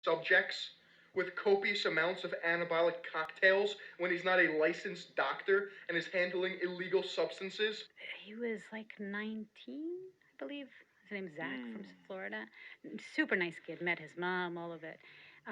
subjects with copious amounts of anabolic cocktails when he's not a licensed doctor and is handling illegal substances? He was like 19, I believe. His name's Zach from Mm. Florida. Super nice kid. Met his mom, all of it.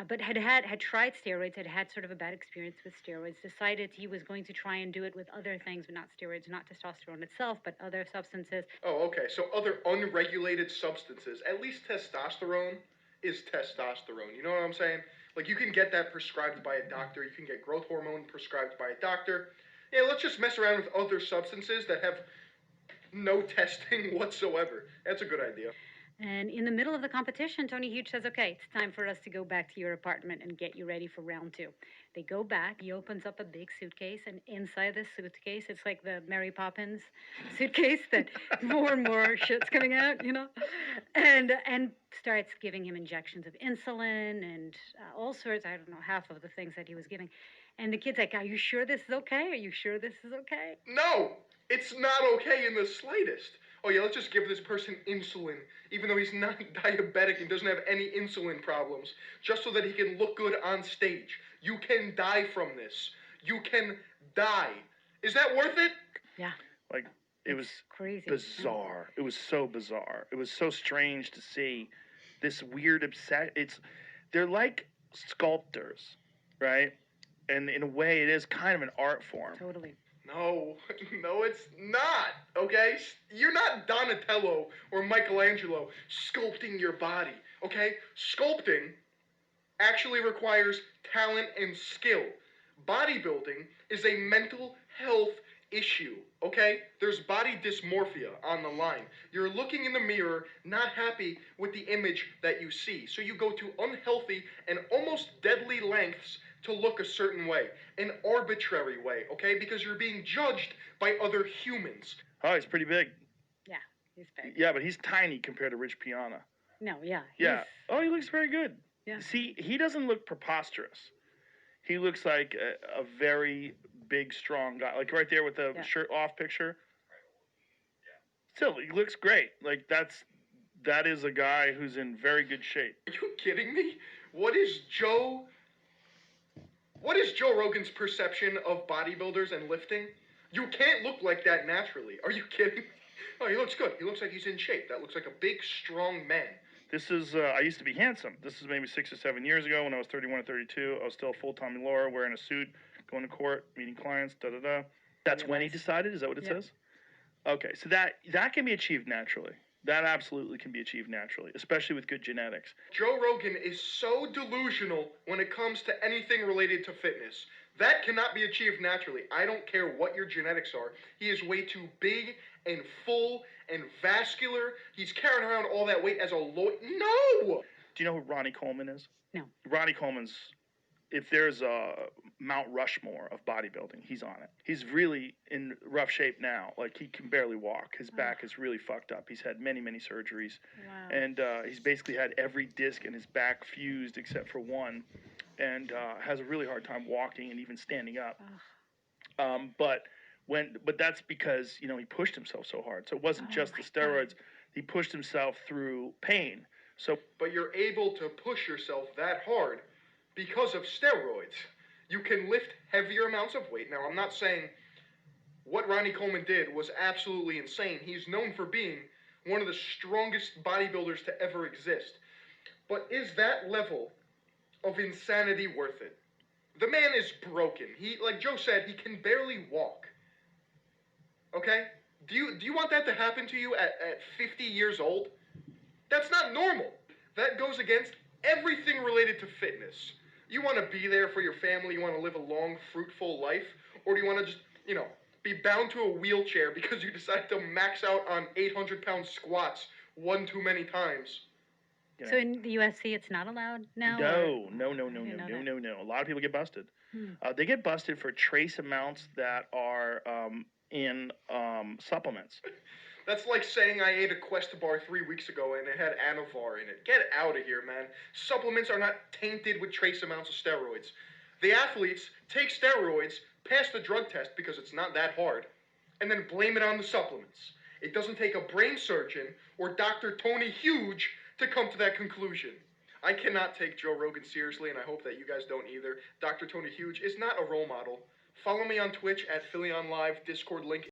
But had tried steroids, had sort of a bad experience with steroids. Decided he was going to try and do it with other things, but not steroids, not testosterone itself, but other substances. Oh, okay. So other unregulated substances. At least testosterone is testosterone. You know what I'm saying? Like you can get that prescribed by a doctor. You can get growth hormone prescribed by a doctor. Yeah, let's just mess around with other substances that have no testing whatsoever. That's a good idea. And in the middle of the competition, Tony Huge says, okay, it's time for us to go back to your apartment and get you ready for round two. They go back. He opens up a big suitcase, and inside this suitcase, it's like the Mary Poppins suitcase that more and more shit's coming out, and starts giving him injections of insulin and all sorts. I don't know, half of the things that he was giving. And the kid's like, are you sure this is okay? Are you sure this is okay? No, it's not okay in the slightest. Oh yeah, let's just give this person insulin, even though he's not diabetic and doesn't have any insulin problems, just so that he can look good on stage. You can die from this. You can die. Is that worth it? Yeah. Like, it was crazy. bizarre. It was so bizarre. It was so strange to see this weird obsession. They're like sculptors, right? And in a way, it is kind of an art form. Totally. No, no, it's not, okay? You're not Donatello or Michelangelo sculpting your body, okay? Sculpting actually requires talent and skill. Bodybuilding is a mental health issue, okay? There's body dysmorphia on the line. You're looking in the mirror, not happy with the image that you see. So you go to unhealthy and almost deadly lengths to look a certain way, an arbitrary way, okay? Because you're being judged by other humans. Oh, he's pretty big. Yeah, he's big. Yeah, but he's tiny compared to Rich Piana. No, yeah. Yeah. Oh, he looks very good. Yeah. See, he doesn't look preposterous. He looks like a very big, strong guy. Like right there with the shirt off picture. Still, he looks great. Like that is a guy who's in very good shape. Are you kidding me? What is Joe Rogan's perception of bodybuilders and lifting? You can't look like that naturally. Are you kidding? Oh, he looks good. He looks like he's in shape. That looks like a big, strong man. This is, I used to be handsome. This is maybe 6 or 7 years ago when I was 31 or 32. I was still full Tommy Laura, wearing a suit, going to court, meeting clients, da-da-da. That's when he decided? Is that what it says? Okay, so that can be achieved naturally. That absolutely can be achieved naturally, especially with good genetics. Joe Rogan is so delusional when it comes to anything related to fitness. That cannot be achieved naturally. I don't care what your genetics are. He is way too big and full and vascular. He's carrying around all that weight as a No! Do you know who Ronnie Coleman is? No. Ronnie Coleman's, if there's a Mount Rushmore of bodybuilding, he's on it. He's really in rough shape now. Like, he can barely walk. His back is really fucked up. He's had many, many surgeries. Wow. And he's basically had every disc in his back fused except for one. And has a really hard time walking and even standing up. But that's because, he pushed himself so hard. So it wasn't just the steroids. God. He pushed himself through pain. But you're able to push yourself that hard because of steroids. You can lift heavier amounts of weight. Now, I'm not saying what Ronnie Coleman did was absolutely insane. He's known for being one of the strongest bodybuilders to ever exist. But is that level of insanity worth it? The man is broken. He, like Joe said, he can barely walk. Okay? Do you want that to happen to you at 50 years old? That's not normal. That goes against everything related to fitness. You want to be there for your family, you want to live a long, fruitful life, or do you want to just, be bound to a wheelchair because you decided to max out on 800-pound squats one too many times? So in the UFC, it's not allowed now? No. A lot of people get busted. They get busted for trace amounts that are in supplements. That's like saying I ate a Quest bar 3 weeks ago and it had Anavar in it. Get out of here, man. Supplements are not tainted with trace amounts of steroids. The athletes take steroids, pass the drug test because it's not that hard, and then blame it on the supplements. It doesn't take a brain surgeon or Dr. Tony Huge to come to that conclusion. I cannot take Joe Rogan seriously, and I hope that you guys don't either. Dr. Tony Huge is not a role model. Follow me on Twitch at PhillyOnLive, Discord link